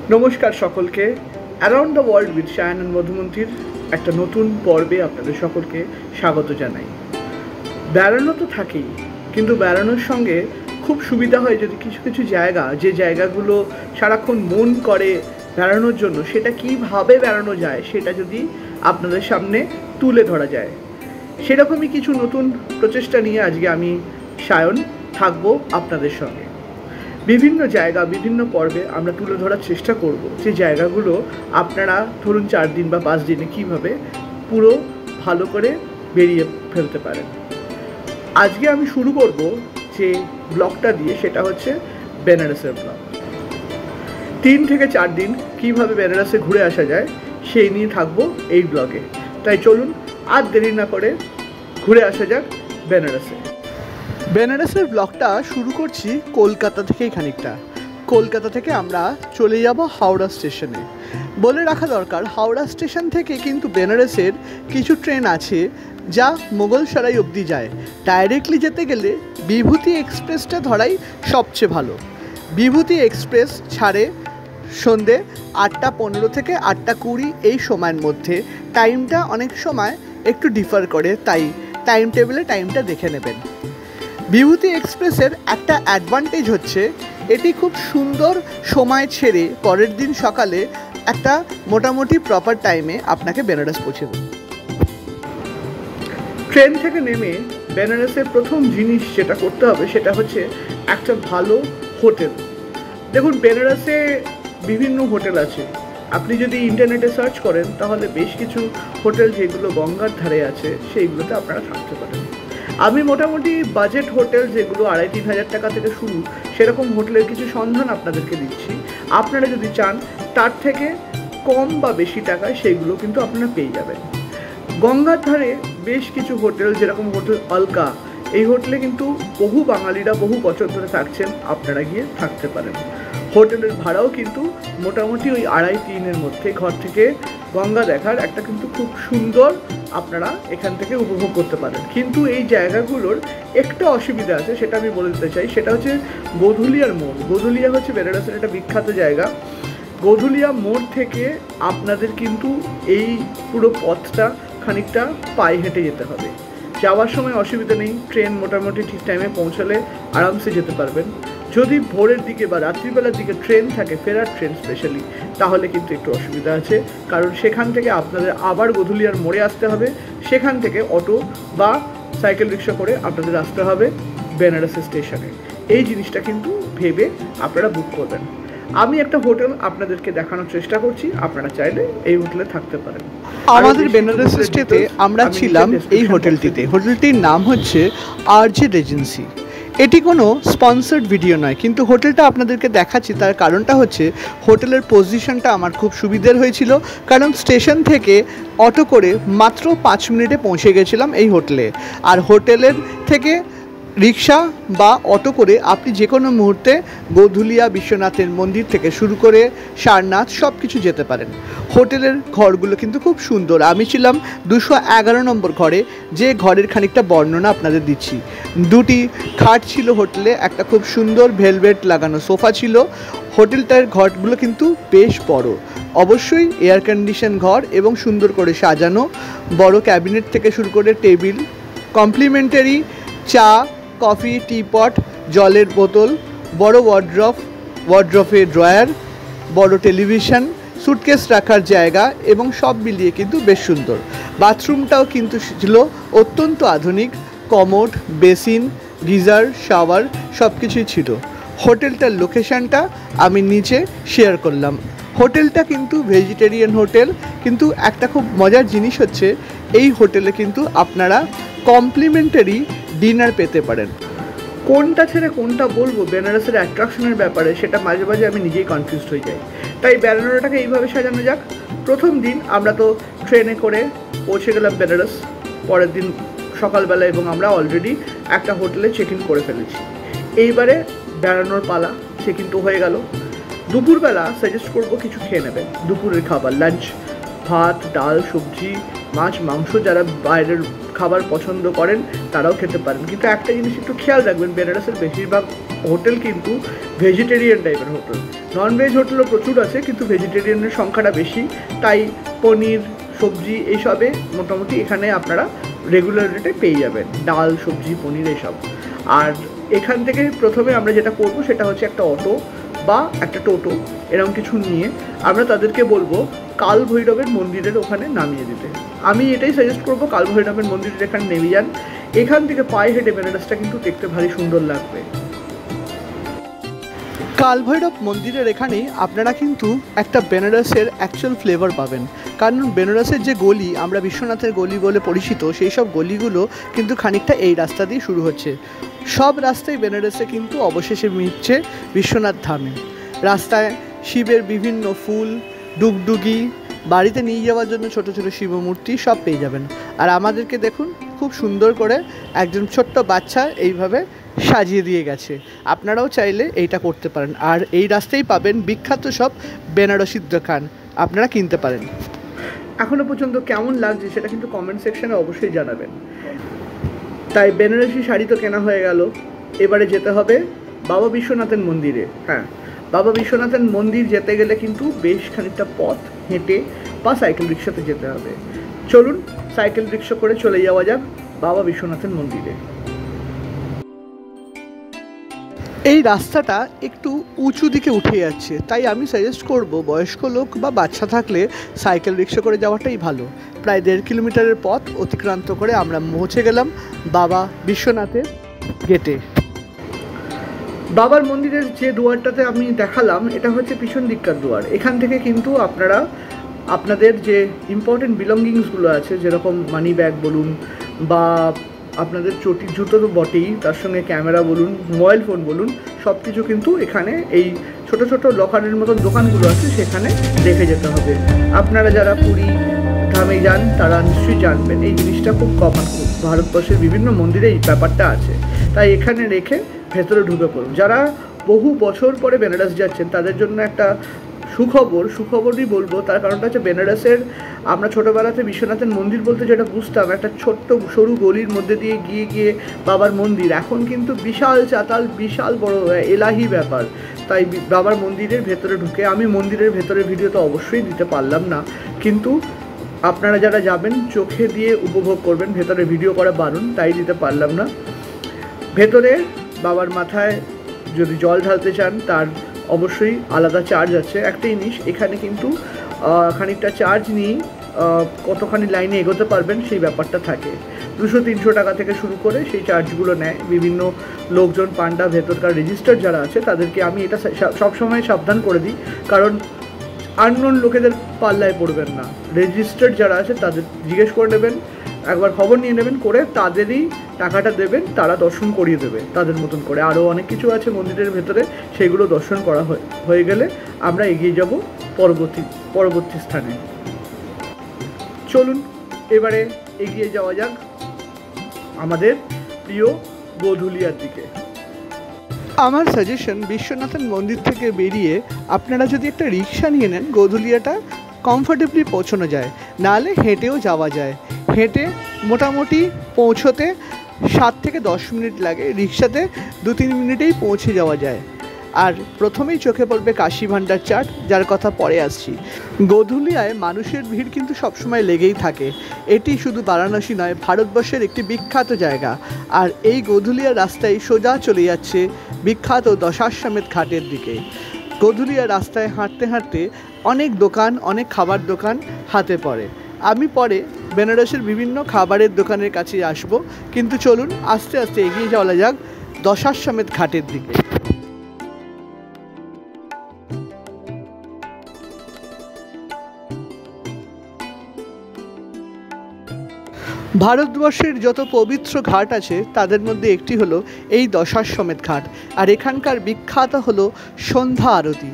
নমস্কার সকলকে। Around the world with Sayan মধুমন্তীর একটা নতুন পর্বে আপনাদের সকলকে স্বাগত জানাই। বেড়ানো তো থাকেই, কিন্তু বেড়ানোর সঙ্গে খুব সুবিধা হয় যদি কিছু কিছু জায়গা, যে জায়গাগুলো সারাক্ষণ মন করে বেড়ানোর জন্য, সেটা কীভাবে বেড়ানো যায় সেটা যদি আপনাদের সামনে তুলে ধরা যায়। সেরকমই কিছু নতুন প্রচেষ্টা নিয়ে আজকে আমি সায়ন থাকবো আপনাদের সঙ্গে। বিভিন্ন জায়গা বিভিন্ন পর্বে আমরা তুলে ধরার চেষ্টা করব যে জায়গাগুলো আপনারা ধরুন 4 দিন বা 5 দিনে কীভাবে পুরো ভালো করে বেরিয়ে ফেলতে পারেন। আজকে আমি শুরু করব যে ব্লগটা দিয়ে, সেটা হচ্ছে বেনারসের ব্লগ। 3 থেকে 4 দিন কীভাবে বেনারসে ঘুরে আসা যায় সেই নিয়ে থাকবো এই ব্লগে। তাই চলুন আর দেরি না করে ঘুরে আসা যাক বেনারসে। বেনারসের ব্লগটা শুরু করছি কলকাতা থেকেই। খানিকটা কলকাতা থেকে আমরা চলে যাব হাওড়া স্টেশনে। বলে রাখা দরকার, হাওড়া স্টেশন থেকে কিন্তু বেনারসের কিছু ট্রেন আছে যা মোগলসরাই অবধি যায়। ডাইরেক্টলি যেতে গেলে বিভূতি এক্সপ্রেসটা ধরাই সবচেয়ে ভালো। বিভূতি এক্সপ্রেস ছাড়ে সন্ধে 8:15 থেকে 8:20 এই সময়ের মধ্যে। টাইমটা অনেক সময় একটু ডিফার করে, তাই টাইম টেবিলে টাইমটা দেখে নেবেন। বিভূতি এক্সপ্রেসের একটা অ্যাডভান্টেজ হচ্ছে এটি খুব সুন্দর সময় ছেড়ে পরের দিন সকালে একটা মোটামুটি প্রপার টাইমে আপনাকে বেনারস পৌঁছে দেবে। ট্রেন থেকে নেমে বেনারসের প্রথম জিনিস যেটা করতে হবে সেটা হচ্ছে একটা ভালো হোটেল। দেখুন, বেনারসে বিভিন্ন হোটেল আছে। আপনি যদি ইন্টারনেটে সার্চ করেন তাহলে বেশ কিছু হোটেল যেগুলো গঙ্গার ধারে আছে সেইগুলোতে আপনারা থাকতে পারেন। আমি মোটামুটি বাজেট হোটেল যেগুলো 2,5-3 হাজার টাকা থেকে শুরু, সেরকম হোটেলের কিছু সন্ধান আপনাদেরকে দিচ্ছি। আপনারা যদি চান তার থেকে কম বা বেশি টাকায় সেইগুলো কিন্তু আপনারা পেয়ে যাবেন। গঙ্গার ধারে বেশ কিছু হোটেল, যেরকম হোটেল অলকা, এই হোটেলে কিন্তু বহু বাঙালিরা বহু বছর ধরে থাকছেন, আপনারা গিয়ে থাকতে পারেন। হোটেলের ভাড়াও কিন্তু মোটামুটি ওই 2.5-3-এর মধ্যে ঘর থেকে গঙ্গা দেখার একটা কিন্তু খুব সুন্দর আপনারা এখান থেকে উপভোগ করতে পারেন। কিন্তু এই জায়গাগুলোর একটা অসুবিধা আছে, সেটা আমি বলে দিতে চাই। সেটা হচ্ছে গোধুলিয়ার মোড়। গোধুলিয়া হচ্ছে বেনারসের একটা বিখ্যাত জায়গা। গোধুলিয়া মোড় থেকে আপনাদের কিন্তু এই পুরো পথটা খানিকটা পায়ে হেঁটে যেতে হবে। যাওয়ার সময় অসুবিধা নেই, ট্রেন মোটামুটি ঠিক টাইমে পৌঁছালে আরামসে যেতে পারবেন। যদি ভোরের দিকে বা রাত্রিবেলার দিকে ট্রেন থাকে, ফেরার ট্রেন স্পেশালি, তাহলে কিন্তু একটু অসুবিধা আছে, কারণ সেখান থেকে আপনাদের আবার গোধুলিয়ার মোড়ে আসতে হবে। সেখান থেকে অটো বা সাইকেল রিক্সা করে আপনাদের আসতে হবে বেনারস স্টেশনে। এই জিনিসটা কিন্তু ভেবে আপনারা বুক করবেন। আমি একটা হোটেল আপনাদেরকে দেখানোর চেষ্টা করছি, আপনারা চাইলে এই হোটেলে থাকতে পারেন। আমাদের বেনারস স্টেতে আমরা ছিলাম এই হোটেলটিতে। হোটেলটির নাম হচ্ছে আরজে রেজেন্সি। এটি কোনো স্পন্সার্ড ভিডিও নয়, কিন্তু হোটেলটা আপনাদেরকে দেখাচ্ছি তার কারণটা হচ্ছে হোটেলের পজিশনটা আমার খুব সুবিধার হয়েছিল, কারণ স্টেশন থেকে অটো করে মাত্র 5 মিনিটে পৌঁছে গেছিলাম এই হোটেলে। আর হোটেলের থেকে রিক্সা বা অটো করে আপনি যে কোনো মুহূর্তে গোধুলিয়া বিশ্বনাথের মন্দির থেকে শুরু করে সারনাথ সব কিছু যেতে পারেন। হোটেলের ঘরগুলো কিন্তু খুব সুন্দর। আমি ছিলাম 211 নম্বর ঘরে, যে ঘরের খানিকটা বর্ণনা আপনাদের দিচ্ছি। 2টি খাট ছিল হোটেলে, একটা খুব সুন্দর ভেলভেট লাগানো সোফা ছিল। হোটেলটার ঘরগুলো কিন্তু বেশ বড়, অবশ্যই এয়ার কন্ডিশন ঘর এবং সুন্দর করে সাজানো। বড় ক্যাবিনেট থেকে শুরু করে টেবিল, কমপ্লিমেন্টারি চা, কফি, টিপট, জলের বোতল, বড় ওয়ার্ড্রফে ড্রয়ার, বড় টেলিভিশন, সুটকেস রাখার জায়গা এবং সব মিলিয়ে কিন্তু বেশ সুন্দর। বাথরুমটাও কিন্তু ছিল অত্যন্ত আধুনিক, কমোড, বেসিন, গিজার, শাওয়ার সব কিছুই ছিল। হোটেলটার লোকেশানটা আমি নিচে শেয়ার করলাম। হোটেলটা কিন্তু ভেজিটেরিয়ান হোটেল, কিন্তু একটা খুব মজার জিনিস হচ্ছে এই হোটেলে কিন্তু আপনারা কমপ্লিমেন্টারি ডিনার পেতে পারেন। কোনটা ছেড়ে কোনটা বলবো বেনারসের অ্যাট্রাকশনের ব্যাপারে, সেটা মাঝে মাঝে আমি নিজেই কনফিউজড হয়ে যাই। তাই বেনারসটাকে এইভাবে সাজানো যাক। প্রথম দিন আমরা তো ট্রেনে করে পৌঁছে গেলাম বেনারস পরের দিন সকালবেলা, এবং আমরা অলরেডি একটা হোটেলে চেক ইন করে ফেলেছি। এইবারে বেড়ানোর পালা, চেক ইন তো হয়ে গেল। দুপুরবেলা সাজেস্ট করবো কিছু খেয়ে নেবেন। দুপুরের খাবার, লাঞ্চ, ভাত, ডাল, সবজি, মাছ, মাংস। যারা বাইরের খাবার পছন্দ করেন তারাও খেতে পারেন, কিন্তু একটা জিনিস একটু খেয়াল রাখবেন, বেনারসের বেশিরভাগ হোটেল কিন্তু ভেজিটেরিয়ান টাইপের হোটেল। নন ভেজ হোটেলও প্রচুর আছে, কিন্তু ভেজিটেরিয়ানের সংখ্যাটা বেশি, তাই পনির, সবজি এইসবে মোটামুটি এখানে আপনারা রেগুলার রেটে পেয়ে যাবেন, ডাল, সবজি, পনির এইসব। আর এখান থেকে প্রথমে আমরা যেটা করব সেটা হচ্ছে একটা অটো বা একটা টোটো এরকম কিছু নিয়ে আমরা তাদেরকে বলবো কাল ভৈরবের মন্দিরের ওখানে নামিয়ে দিতে। আমি এটাই সাজেস্ট করবো, কাল ভৈরবের মন্দিরের এখানে নেমে যান। এখান থেকে পায়ে হেঁটে বেনারসটা কিন্তু দেখতে ভারী সুন্দর লাগবে। কালভৈরব মন্দিরের এখানেই আপনারা কিন্তু একটা বেনারসের অ্যাকচুয়াল ফ্লেভার পাবেন, কারণ বেনারসের যে গলি আমরা বিশ্বনাথের গলি বলে পরিচিত, সেই সব গলিগুলো কিন্তু খানিকটা এই রাস্তা দিয়ে শুরু হচ্ছে। সব রাস্তায় বেনারসে কিন্তু অবশেষে মিটছে বিশ্বনাথ ধামে। রাস্তায় শিবের বিভিন্ন ফুল, ডুগডুগি, বাড়িতে নিয়ে যাওয়ার জন্য ছোট ছোট শিবমূর্তি সব পেয়ে যাবেন। আর আমাদেরকে দেখুন খুব সুন্দর করে একজন ছোট্ট বাচ্চা এইভাবে সাজিয়ে দিয়ে গেছে। আপনারাও চাইলে এইটা করতে পারেন। আর এই রাস্তায় পাবেন বিখ্যাত সব বেনারসির দোকান, আপনারা কিনতে পারেন। এখনও পর্যন্ত কেমন লাগছে সেটা কিন্তু কমেন্ট সেকশনে অবশ্যই জানাবেন। তাই বেনারসি শাড়ি তো কেনা হয়ে গেল, এবারে যেতে হবে বাবা বিশ্বনাথের মন্দিরে। হ্যাঁ, বাবা বিশ্বনাথের মন্দির যেতে গেলে কিন্তু বেশ খানিকটা পথ হেঁটে বা সাইকেল রিক্সাতে যেতে হবে। চলুন সাইকেল রিক্সা করে চলে যাওয়া যাক বাবা বিশ্বনাথের মন্দিরে। এই রাস্তাটা একটু উঁচু দিকে উঠে যাচ্ছে, তাই আমি সাজেস্ট করব বয়স্ক লোক বা বাচ্চা থাকলে সাইকেল রিক্সা করে যাওয়াটাই ভালো। প্রায় 1.5 কিলোমিটারের পথ অতিক্রান্ত করে আমরা পৌঁছে গেলাম বাবা বিশ্বনাথের গেটে। বাবার মন্দিরের যে দুয়ারটাতে আমি দেখালাম এটা হচ্ছে পিছন দিককার দুয়ার। এখান থেকে কিন্তু আপনারা আপনাদের যে ইম্পর্টেন্ট বিলঙ্গিংসগুলো আছে, যেরকম মানি ব্যাগ বলুন বা আপনাদের চটির জুতো তো বটেই, তার সঙ্গে ক্যামেরা বলুন, মোবাইল ফোন বলুন, সব কিছু কিন্তু এখানে এই ছোট ছোট লকারের মতন দোকানগুলো আছে সেখানে রেখে যেতে হবে। আপনারা যারা পুরী ধামে যান তারা নিশ্চয়ই জানবেন এই জিনিসটা খুব কমন, ভারতবর্ষের বিভিন্ন মন্দিরে এই ব্যাপারটা আছে। তাই এখানে রেখে ভেতরে ঢুকে পড়ুন। যারা বহু বছর পরে বেনারস যাচ্ছেন তাদের জন্য একটা সুখবরই বলবো। তার কারণটা হচ্ছে বেনারসের আমরা ছোটোবেলাতে বিশ্বনাথের মন্দির বলতে যেটা বুঝতাম একটা ছোট্ট সরু গলির মধ্যে দিয়ে গিয়ে বাবার মন্দির, এখন কিন্তু বিশাল চাতাল, বিশাল বড় এলাহি ব্যাপার। তাই বাবার মন্দিরের ভেতরে ঢুকে আমি মন্দিরের ভেতরের ভিডিও তো অবশ্যই দিতে পারলাম না, কিন্তু আপনারা যারা যাবেন চোখে দিয়ে উপভোগ করবেন, ভেতরে ভিডিও করা বারণ তাই দিতে পারলাম না। ভেতরে বাবার মাথায় যদি জল ঢালতে চান তার অবশ্যই আলাদা চার্জ আছে। একটা জিনিস এখানে কিন্তু খানিকটা চার্জ নিয়েই কতখানি লাইনে এগোতে পারবেন সেই ব্যাপারটা থাকে। 200-300 টাকা থেকে শুরু করে সেই চার্জগুলো নেয় বিভিন্ন লোকজন, পান্ডা, ভেতরকার রেজিস্টার যারা আছে তাদেরকে আমি এটা সবসময় সাবধান করে দিই, কারণ আননোন লোকেদের পাল্লায় পড়বেন না। রেজিস্টার্ড যারা আছে তাদের জিজ্ঞেস করে নেবেন, একবার খবর নিয়ে নেবেন, করে তাদেরই টাকাটা দেবেন, তারা দর্শন করিয়ে দেবে তাদের মতন করে। আরও অনেক কিছু আছে মন্দিরের ভেতরে, সেগুলো দর্শন করা হয়ে গেলে আমরা এগিয়ে যাব পরবর্তী স্থানে। চলুন এবারে এগিয়ে যাওয়া যাক আমাদের প্রিয় গোধুলিয়ার দিকে। আমার সাজেশন বিশ্বনাথের মন্দির থেকে বেরিয়ে আপনারা যদি একটা রিক্সা নিয়ে নেন গোধুলিয়াটা কমফোর্টেবলি পৌঁছানো যায়, নাহলে হেঁটেও যাওয়া যায়। হেঁটে মোটামুটি পৌঁছোতে 7 থেকে 10 মিনিট লাগে, রিক্সাতে 2-3 মিনিটেই পৌঁছে যাওয়া যায়। আর প্রথমেই চোখে পড়বে কাশী ভান্ডার চাট, যার কথা পরে আসছি। গোধুলিয়ায় মানুষের ভিড় কিন্তু সবসময় লেগেই থাকে। এটি শুধু বারাণসী নয়, ভারতবর্ষের একটি বিখ্যাত জায়গা। আর এই গোধুলিয়া রাস্তায় সোজা চলে যাচ্ছে বিখ্যাত দশাশ্বমেধ ঘাটের দিকে। গোধুলিয়া রাস্তায় হাঁটতে হাঁটতে অনেক দোকান, অনেক খাবার দোকান হাতে পড়ে। আমি পরে বেনারসের বিভিন্ন খাবারের দোকানের কাছে আসব, কিন্তু চলুন আস্তে আস্তে এগিয়ে যাওয়া যাক দশাশ্বমেধ ঘাটের দিকে। ভারতবর্ষের যত পবিত্র ঘাট আছে তাদের মধ্যে একটি হলো এই দশাশ্বমেধ ঘাট। আর এখানকার বিখ্যাত হলো সন্ধ্যা আরতি।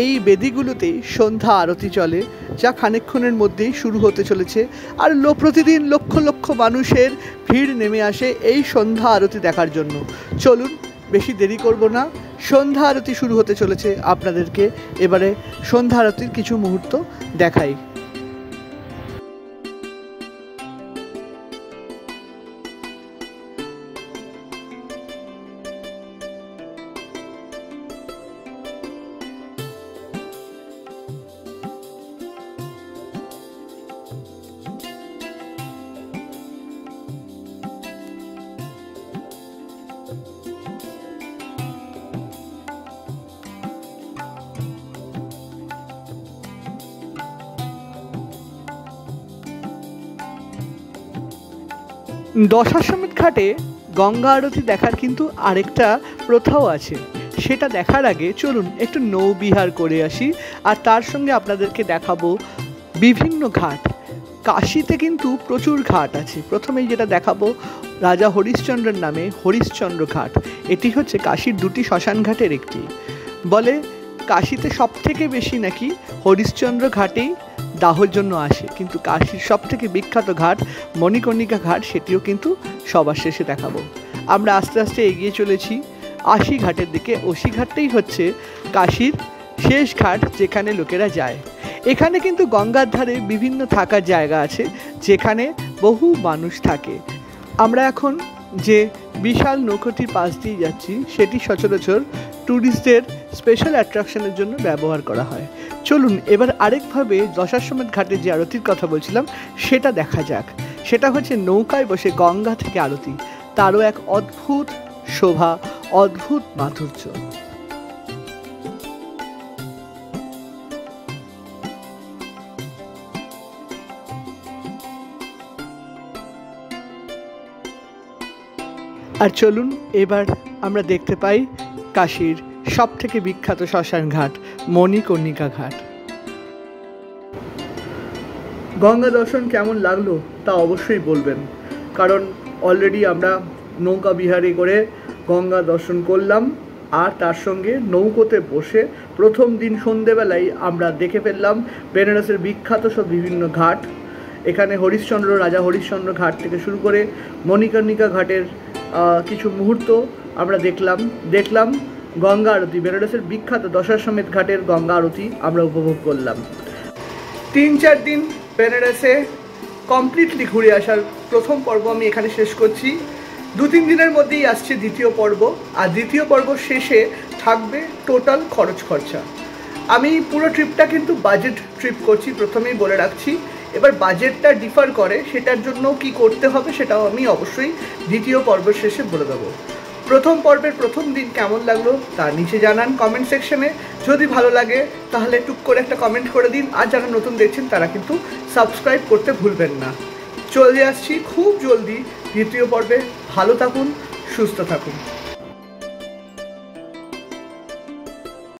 এই বেদিগুলোতেই সন্ধ্যা আরতি চলে, যা খানিকক্ষণের মধ্যেই শুরু হতে চলেছে। আর প্রতিদিন লক্ষ লক্ষ মানুষের ভিড় নেমে আসে এই সন্ধ্যা আরতি দেখার জন্য। চলুন বেশি দেরি করব না, সন্ধ্যা আরতি শুরু হতে চলেছে। আপনাদেরকে এবারে সন্ধ্যা আরতির কিছু মুহূর্ত দেখাই। দশাশ্বমেধ ঘাটে গঙ্গা আরতি দেখার কিন্তু আরেকটা প্রথাও আছে। সেটা দেখার আগে চলুন একটু নৌবিহার করে আসি, আর তার সঙ্গে আপনাদেরকে দেখাবো বিভিন্ন ঘাট। কাশীতে কিন্তু প্রচুর ঘাট আছে। প্রথমেই যেটা দেখাবো রাজা হরিশ্চন্দ্রের নামে হরিশ্চন্দ্র ঘাট। এটি হচ্ছে কাশীর দুটি শ্মশান ঘাটের একটি। বলে কাশীতে সব থেকে বেশি নাকি হরিশ্চন্দ্র ঘাটেই দাহর জন্য আসে, কিন্তু কাশীর সব থেকে বিখ্যাত ঘাট মণিকর্ণিকা ঘাট, সেটিও কিন্তু সবার শেষে দেখাবো। আমরা আস্তে আস্তে এগিয়ে চলেছি আশি ঘাটের দিকে। অশি ঘাটটাই হচ্ছে কাশীর শেষ ঘাট, যেখানে লোকেরা যায়। এখানে কিন্তু গঙ্গার ধারে বিভিন্ন থাকার জায়গা আছে, যেখানে বহু মানুষ থাকে। আমরা এখন যে বিশাল নৌকোটির পাশ দিয়ে যাচ্ছি, সেটি সচরাচর ট্যুরিস্টদের স্পেশাল অ্যাট্রাকশনের জন্য ব্যবহার করা হয়। চলুন এবার আরেকভাবে দশাশ্বমেধ ঘাটের যে আরতির কথা বলছিলাম সেটা দেখা যাক। সেটা হচ্ছে নৌকায় বসে গঙ্গা থেকে আরতি, তারও এক অদ্ভুত শোভা, অদ্ভুত মাধুর্য। আর চলুন এবার আমরা দেখতে পাই কাশীর সব থেকে বিখ্যাত শ্মশান ঘাট মণিকর্ণিকা ঘাট। গঙ্গা দর্শন কেমন লাগলো তা অবশ্যই বলবেন, কারণ অলরেডি আমরা নৌকা বিহারে করে গঙ্গা দর্শন করলাম, আর তার সঙ্গে নৌকোতে বসে প্রথম দিন সন্ধেবেলায় আমরা দেখে ফেললাম বেনারসের বিখ্যাত সব বিভিন্ন ঘাট। এখানে রাজা হরিশ্চন্দ্র ঘাট থেকে শুরু করে মণিকর্ণিকা ঘাটের কিছু মুহূর্ত আমরা দেখলাম গঙ্গা আরতি, বেনারসের বিখ্যাত দশাশ্বমেধ ঘাটের গঙ্গা আরতি আমরা উপভোগ করলাম। 3-4 দিন বেনারসে কমপ্লিটলি ঘুরে আসার প্রথম পর্ব আমি এখানে শেষ করছি। 2-3 দিনের মধ্যেই আসছে দ্বিতীয় পর্ব, আর দ্বিতীয় পর্ব শেষে থাকবে টোটাল খরচা। আমি পুরো ট্রিপটা কিন্তু বাজেট ট্রিপ করছি, প্রথমেই বলে রাখছি। এবার বাজেটটা ডিফার করে, সেটার জন্য কি করতে হবে সেটাও আমি অবশ্যই দ্বিতীয় পর্বের শেষে বলে দেবো। প্রথম পর্বের প্রথম দিন কেমন লাগলো তা নিচে জানান কমেন্ট সেকশনে। যদি ভালো লাগে তাহলে টুক করে একটা কমেন্ট করে দিন, আর যারা নতুন দেখছেন তারা কিন্তু সাবস্ক্রাইব করতে ভুলবেন না। চলে আসছি খুব জলদি দ্বিতীয় পর্বে। ভালো থাকুন, সুস্থ থাকুন।